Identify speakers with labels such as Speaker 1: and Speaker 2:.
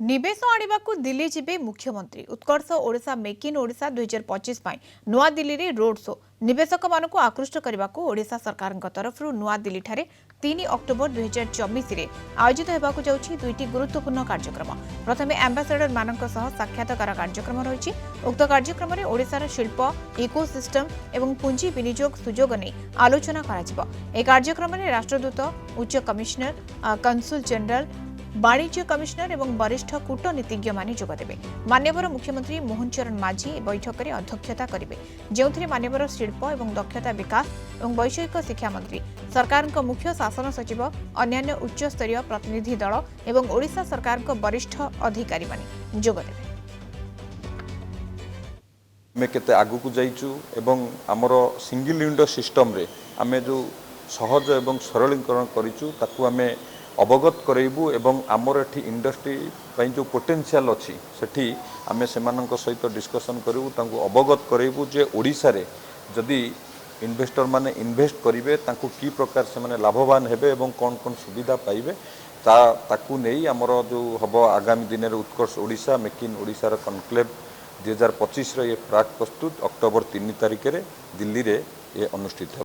Speaker 1: निवेश आनिबाकू दिल्ली जिबे मुख्यमंत्री उत्कर्ष Odisha make in Odisha 2025 पाई नुआ दिल्ली रे रोड शो निवेशक मानकू आकृष्ट करबाकू ओडिशा सरकार तरफ नुआ दिल्ली ठारे 3 अक्टोबर 2024 रे आयोजित हेबाकू जाउछि दुईटी गुरुत्वपूर्ण कार्यक्रम। प्रथमे एम्बासेडर मानक सह साक्षात्कार कार्यक्रम रहिछि। उक्त कार्यक्रम रे ओडिशार शिल्प इकोसिस्टम एवं पुंजी विनियोग सुजोग नै आलोचना कराजिबो। ए कार्यक्रम रे राष्ट्रदूत उच्च कमिश्नर कंसुल जनरल वाणिज्य कमिश्नर एवं वरिष्ठ कूटनीतिज्ञ माने जोगदेवे। मान्यवर मुख्यमंत्री मोहन चरण माझी बैठक में अध्यक्षता करेंगे, जो मान्यवर शिल्प एवं दक्षता विकास और वैषयिक शिक्षा मंत्री सरकार मुख्य शासन सचिव अन्यान्य उच्च स्तरीय प्रतिनिधि दल एवं ओडिशा सरकार वरिष्ठ अधिकारी माने जोगदेवे।
Speaker 2: आमे केते आगु को जाइचु एवं हमर सिंगल विंडो सिस्टम रे आमे जो सहज एवं सरलीकरण करिचु ताकू आमे अवगत करेबू एवं आमर एठी इंडस्ट्री पई जो पोटेंशियल अछि सेठी आमे सेमानक सहित डिस्कशन करू तांको अवगत करेबू जे ओडिसा रे जदी इन्वेस्टर माने इन्वेस्ट करिवे तांको की प्रकार से माने लाभवान हेबे एवं कोन कोन सुविधा पाइबे ताकू नै हमर जो हबो आगामी दिन रे उत्कर्ष ओडिशा मेक इन ओडिशा रा कॉन्क्लेव 2025 रे ये प्राक प्रस्तुत अक्टोबर 3 तारिख रे दिल्ली रे ये अनुष्ठित